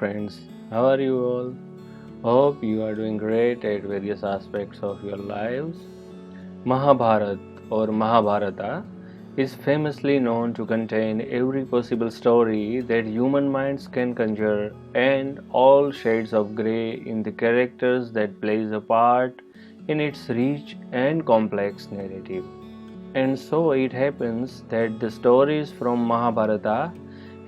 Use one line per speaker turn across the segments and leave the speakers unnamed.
friends, how are you all? Hope you are doing great at various aspects of your lives. Mahabharat or Mahabharata is famously known to contain every possible story that human minds can conjure and all shades of grey in the characters that plays a part in its rich and complex narrative. And so it happens that the stories from Mahabharata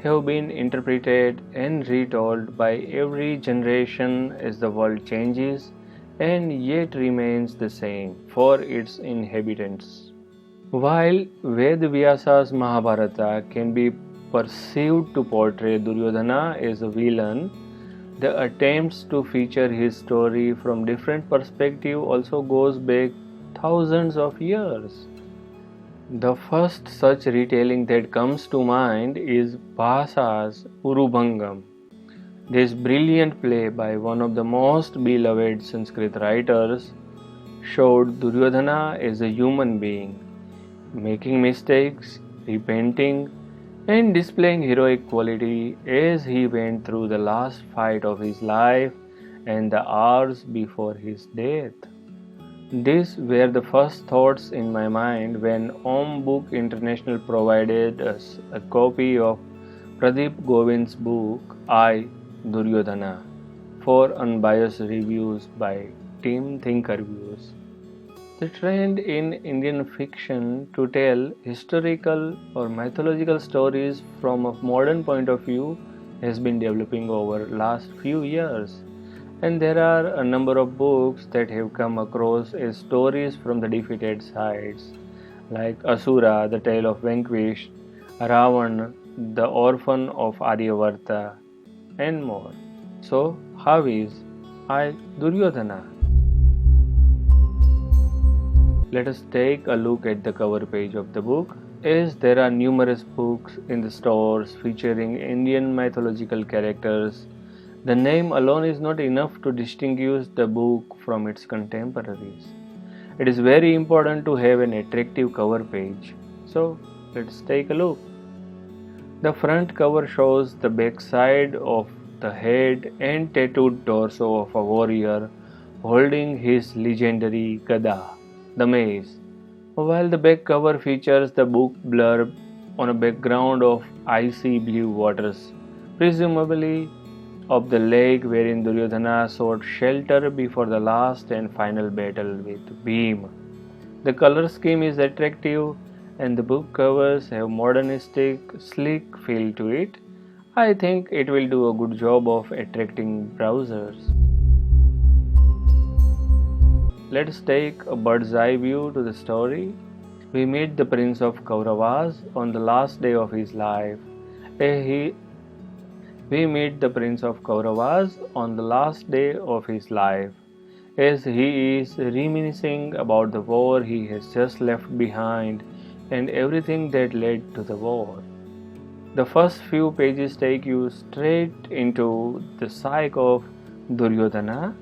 have been interpreted and retold by every generation as the world changes and yet remains the same for its inhabitants. While Vedvyasa's Mahabharata can be perceived to portray Duryodhana as a villain, the attempts to feature his story from different perspectives also goes back thousands of years. The first such retelling that comes to mind is Bhasa's Urubhangam. This brilliant play by one of the most beloved Sanskrit writers showed Duryodhana as a human being, making mistakes, repenting, and displaying heroic quality as he went through the last fight of his life and the hours before his death. These were the first thoughts in my mind when Om Book International provided us a copy of Pradeep Govind's book I, Duryodhana for unbiased reviews by Team Thinkerviews. The trend in Indian fiction to tell historical or mythological stories from a modern point of view has been developing over last few years. And there are a number of books that have come across as stories from the defeated sides, like Asura, the tale of vanquished, Ravan, the orphan of Aryavarta, and more. So, how is I Duryodhana? Let us take a look at the cover page of the book, as there are numerous books in the stores featuring Indian mythological characters. The name alone is not enough to distinguish the book from its contemporaries. It is very important to have an attractive cover page. So, let's take a look. The front cover shows the backside of the head and tattooed torso of a warrior holding his legendary Gada, the mace, while the back cover features the book blurb on a background of icy blue waters, presumably of the lake wherein Duryodhana sought shelter before the last and final battle with Bhima. The color scheme is attractive and the book covers have modernistic, sleek feel to it. I think it will do a good job of attracting browsers. Let's take a bird's eye view to the story. We meet the Prince of Kauravas on the last day of his life. We meet the Prince of Kauravas on the last day of his life, as he is reminiscing about the war he has just left behind and everything that led to the war. The first few pages take you straight into the psyche of Duryodhana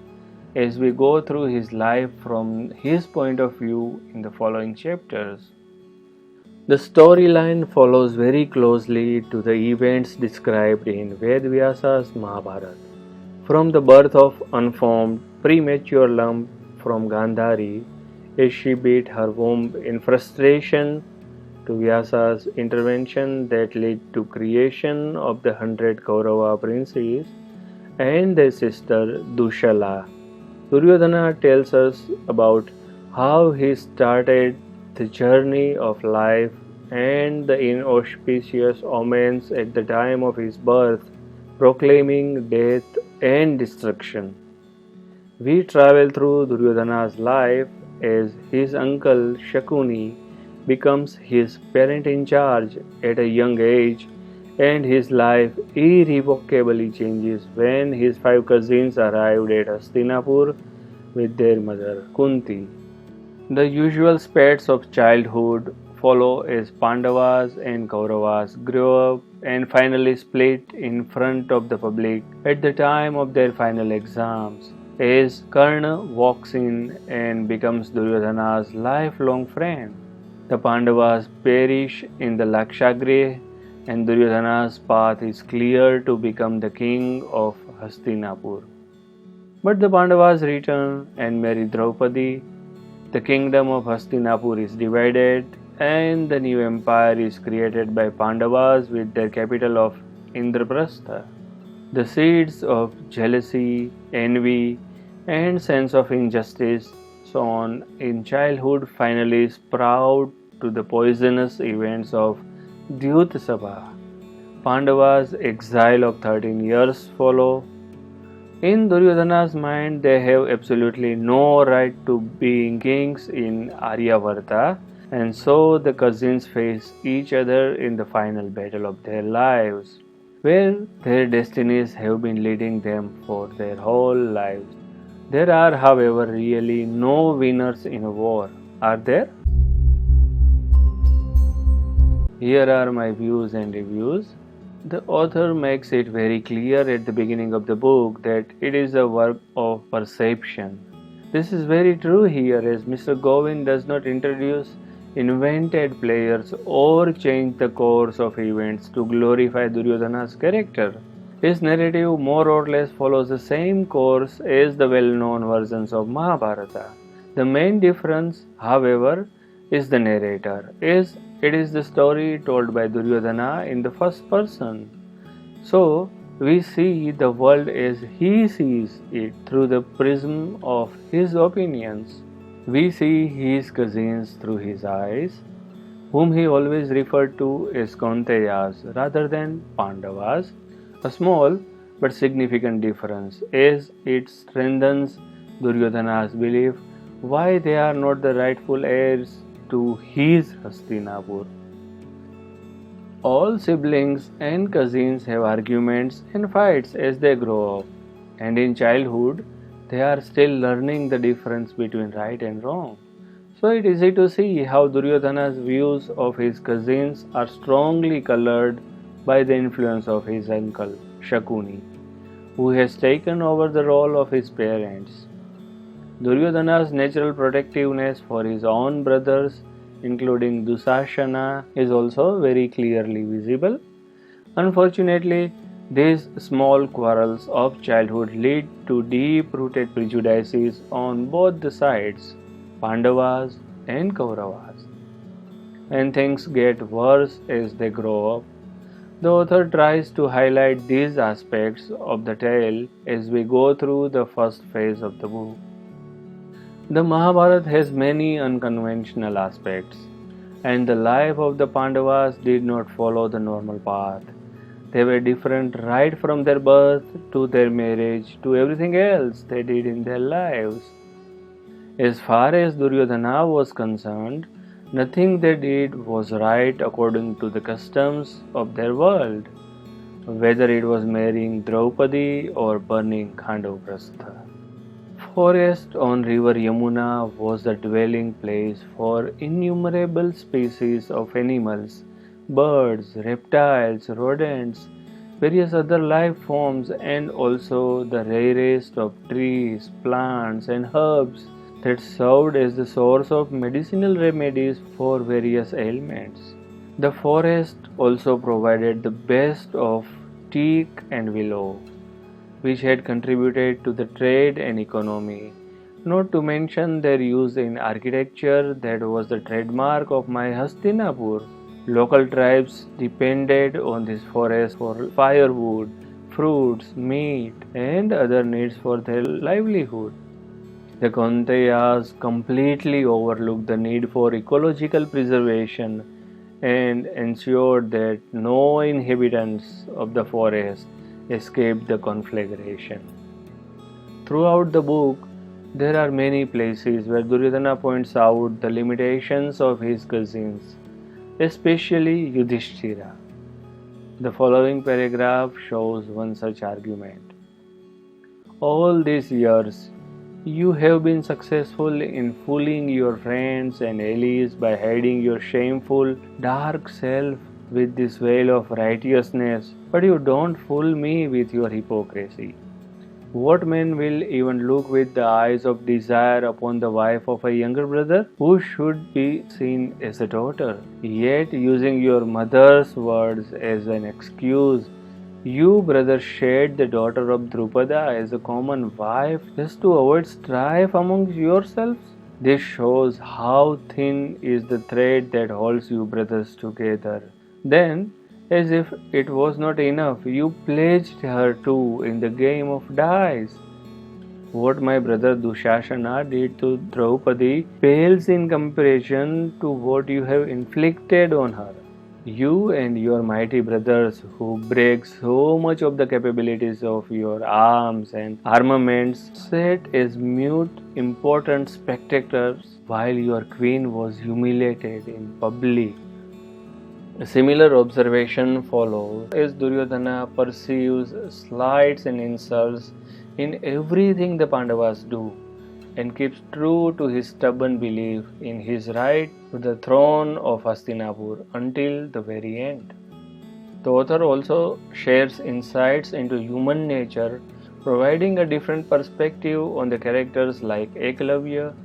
as we go through his life from his point of view in the following chapters. The storyline follows very closely to the events described in Vedvyasa's Mahabharata. From the birth of unformed, premature lump from Gandhari, as she beat her womb in frustration, to Vyasa's intervention that led to creation of the 100 Kaurava princes and their sister Dushala. Duryodhana tells us about how he started the journey of life and the inauspicious omens at the time of his birth, proclaiming death and destruction. We travel through Duryodhana's life as his uncle Shakuni becomes his parent in charge at a young age, and his life irrevocably changes when his 5 cousins arrived at Hastinapur with their mother Kunti. The usual spats of childhood follow as Pandavas and Kauravas grow up and finally split in front of the public at the time of their final exams, as Karna walks in and becomes Duryodhana's lifelong friend. The Pandavas perish in the Lakshagriha and Duryodhana's path is clear to become the king of Hastinapur. But the Pandavas return and marry Draupadi. The kingdom of Hastinapur is divided, and the new empire is created by Pandavas with their capital of Indraprastha. The seeds of jealousy, envy, and sense of injustice sown in childhood finally sprout to the poisonous events of Dyutasabha. Pandavas' exile of 13 years follow. In Duryodhana's mind, they have absolutely no right to being kings in Aryavarta, and so the cousins face each other in the final battle of their lives, where their destinies have been leading them for their whole lives. There are, however, really no winners in a war, are there? Here are my views and reviews. The author makes it very clear at the beginning of the book that it is a work of perception. This is very true here, as Mr. Govind does not introduce invented players or change the course of events to glorify Duryodhana's character. His narrative more or less follows the same course as the well-known versions of Mahabharata. The main difference, however, is the narrator, as it is the story told by Duryodhana in the first person. So, we see the world as he sees it through the prism of his opinions. We see his cousins through his eyes, whom he always referred to as Kaunteyas rather than Pandavas, a small but significant difference, as it strengthens Duryodhana's belief why they are not the rightful heirs to his Hastinapur. All siblings and cousins have arguments and fights as they grow up, and in childhood they are still learning the difference between right and wrong. So it is easy to see how Duryodhana's views of his cousins are strongly colored by the influence of his uncle Shakuni, who has taken over the role of his parents. Duryodhana's natural protectiveness for his own brothers, including Dusashana, is also very clearly visible. Unfortunately, these small quarrels of childhood lead to deep-rooted prejudices on both the sides, Pandavas and Kauravas. And things get worse as they grow up. The author tries to highlight these aspects of the tale as we go through the first phase of the book. The Mahabharata has many unconventional aspects, and the life of the Pandavas did not follow the normal path. They were different right from their birth to their marriage to everything else they did in their lives. As far as Duryodhana was concerned, nothing they did was right according to the customs of their world, whether it was marrying Draupadi or burning Khandavaprastha. Forest on river Yamuna was the dwelling place for innumerable species of animals, birds, reptiles, rodents, various other life forms, and also the rarest of trees, plants, and herbs that served as the source of medicinal remedies for various ailments. The forest also provided the best of teak and willow, which had contributed to the trade and economy, not to mention their use in architecture that was the trademark of my Hastinapur. Local tribes depended on this forest for firewood, fruits, meat, and other needs for their livelihood. The Kaunteyas completely overlooked the need for ecological preservation and ensured that no inhabitants of the forest escaped the conflagration. Throughout the book, there are many places where Duryodhana points out the limitations of his cousins, especially Yudhishthira. The following paragraph shows one such argument. All these years, you have been successful in fooling your friends and allies by hiding your shameful, dark self with this veil of righteousness, but you don't fool me with your hypocrisy. What man will even look with the eyes of desire upon the wife of a younger brother who should be seen as a daughter? Yet, using your mother's words as an excuse, You, brother, shared the daughter of Drupada as a common wife just to avoid strife among yourselves. This shows how thin is the thread that holds you brothers together. Then, as if it was not enough, you pledged her too in the game of dice. What my brother Dushasana did to Draupadi pales in comparison to what you have inflicted on her. You and your mighty brothers who break so much of the capabilities of your arms and armaments sat as mute, important spectators while your queen was humiliated in public. A similar observation follows as Duryodhana pursues slights and insults in everything the Pandavas do and keeps true to his stubborn belief in his right to the throne of Hastinapur until the very end. The author also shares insights into human nature, providing a different perspective on the characters like Eklavya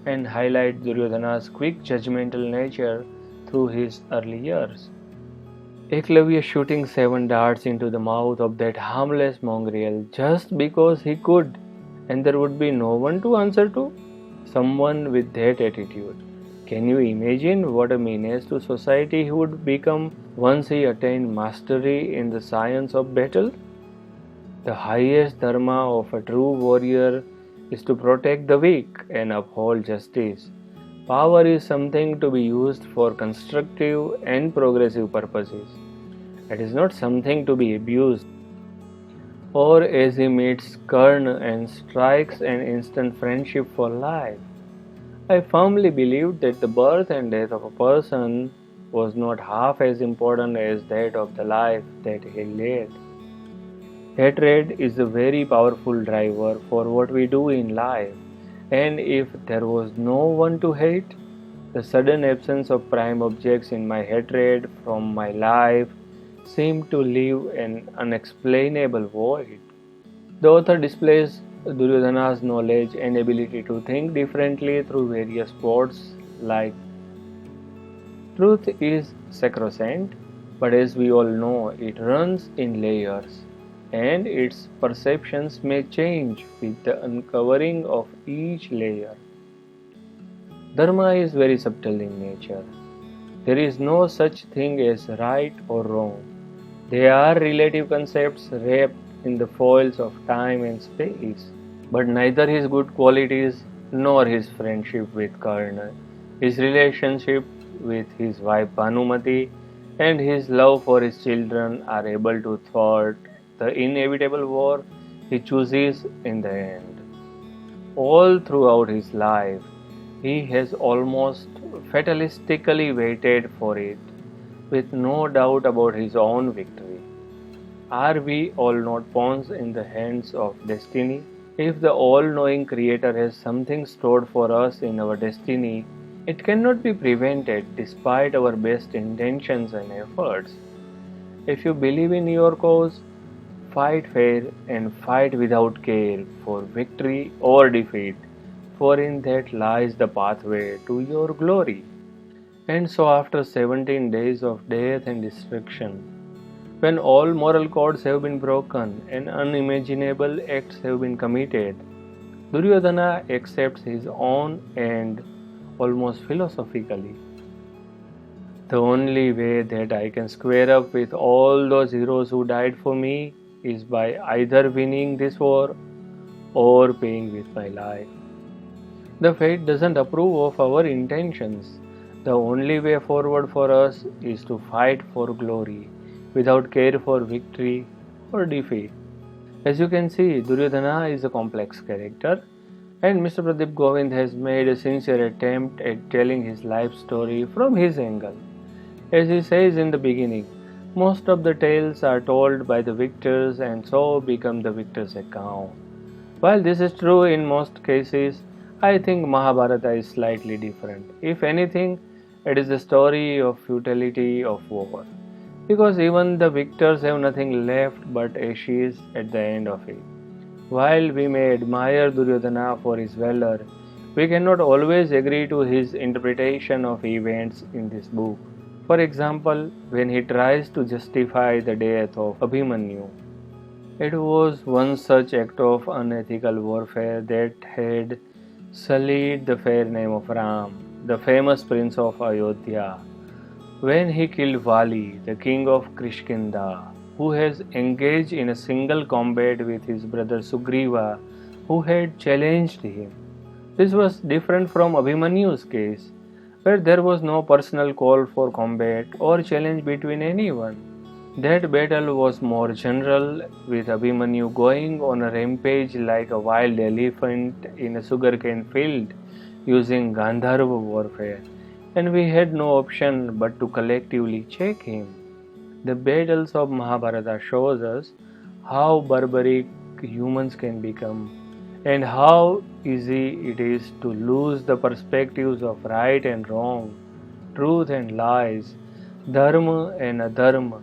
and highlights Duryodhana's quick judgmental nature through his early years. Eklavya shooting 7 darts into the mouth of that harmless mongrel just because he could, and there would be no one to answer to? Someone with that attitude. Can you imagine what a menace to society he would become once he attained mastery in the science of battle? The highest dharma of a true warrior is to protect the weak and uphold justice. Power is something to be used for constructive and progressive purposes. It is not something to be abused. Or as he meets Karna and strikes an instant friendship for life. I firmly believed that the birth and death of a person was not half as important as that of the life that he led. Hatred is a very powerful driver for what we do in life, and if there was no one to hate, the sudden absence of prime objects in my hatred from my life seemed to leave an unexplainable void. The author displays Duryodhana's knowledge and ability to think differently through various quotes like truth is sacrosanct, but as we all know, it runs in layers, and its perceptions may change with the uncovering of each layer. Dharma is very subtle in nature. There is no such thing as right or wrong. They are relative concepts wrapped in the foils of time and space. But neither his good qualities nor his friendship with Karna, his relationship with his wife Bhanumati, and his love for his children are able to thwart the inevitable war he chooses in the end. All throughout his life, he has almost fatalistically waited for it, with no doubt about his own victory. Are we all not pawns in the hands of destiny? If the all-knowing Creator has something stored for us in our destiny, it cannot be prevented despite our best intentions and efforts. If you believe in your cause, fight fair and fight without care for victory or defeat, for in that lies the pathway to your glory. And so after 17 days of death and destruction, when all moral codes have been broken and unimaginable acts have been committed, Duryodhana accepts his own end almost philosophically. The only way that I can square up with all those heroes who died for me is by either winning this war or paying with my life. The fate doesn't approve of our intentions. The only way forward for us is to fight for glory, without care for victory or defeat. As you can see, Duryodhana is a complex character, and Mr. Pradeep Govind has made a sincere attempt at telling his life story from his angle. As he says in the beginning, most of the tales are told by the victors and so become the victor's account. While this is true in most cases, I think Mahabharata is slightly different. If anything, it is the story of futility of war, because even the victors have nothing left but ashes at the end of it. While we may admire Duryodhana for his valor, we cannot always agree to his interpretation of events in this book. For example, when he tries to justify the death of Abhimanyu, it was one such act of unethical warfare that had sullied the fair name of Ram, the famous prince of Ayodhya, when he killed Vali, the king of Kishkinda, who has engaged in a single combat with his brother Sugriva, who had challenged him. This was different from Abhimanyu's case, where there was no personal call for combat or challenge between anyone. That battle was more general, with Abhimanyu going on a rampage like a wild elephant in a sugarcane field, using Gandharva warfare, and we had no option but to collectively check him. The battles of Mahabharata shows us how barbaric humans can become and how easy it is to lose the perspectives of right and wrong, truth and lies, dharma and adharma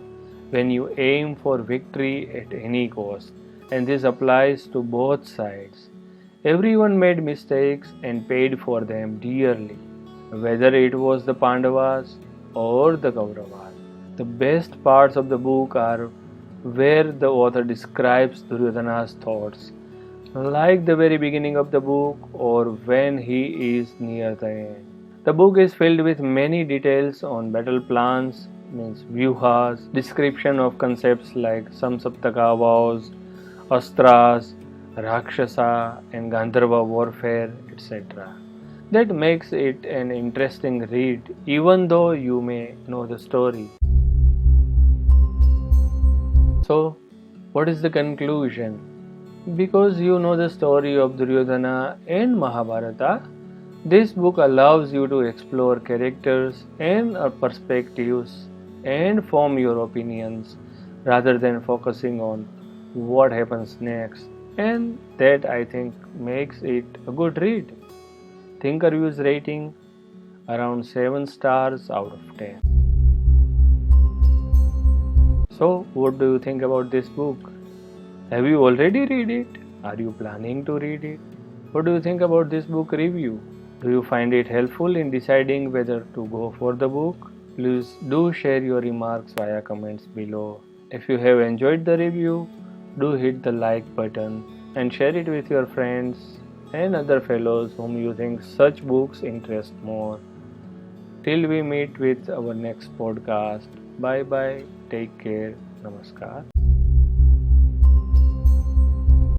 when you aim for victory at any cost. And this applies to both sides. Everyone made mistakes and paid for them dearly, whether it was the Pandavas or the Kauravas. The best parts of the book are where the author describes Duryodhana's thoughts, like the very beginning of the book or when he is near the end. The book is filled with many details on battle plans, means vyuhas, description of concepts like Samsaptaka vows, astras, rakshasa and Gandharva warfare, etc. That makes it an interesting read even though you may know the story. So, what is the conclusion? Because you know the story of Duryodhana and Mahabharata, this book allows you to explore characters and perspectives and form your opinions rather than focusing on what happens next. And that, I think, makes it a good read. Thinkerview's rating around 7 stars out of 10. So, what do you think about this book? Have you already read it? Are you planning to read it? What do you think about this book review? Do you find it helpful in deciding whether to go for the book? Please do share your remarks via comments below. If you have enjoyed the review, do hit the like button and share it with your friends and other fellows whom you think such books interest more. Till we meet with our next podcast, bye bye, take care, namaskar.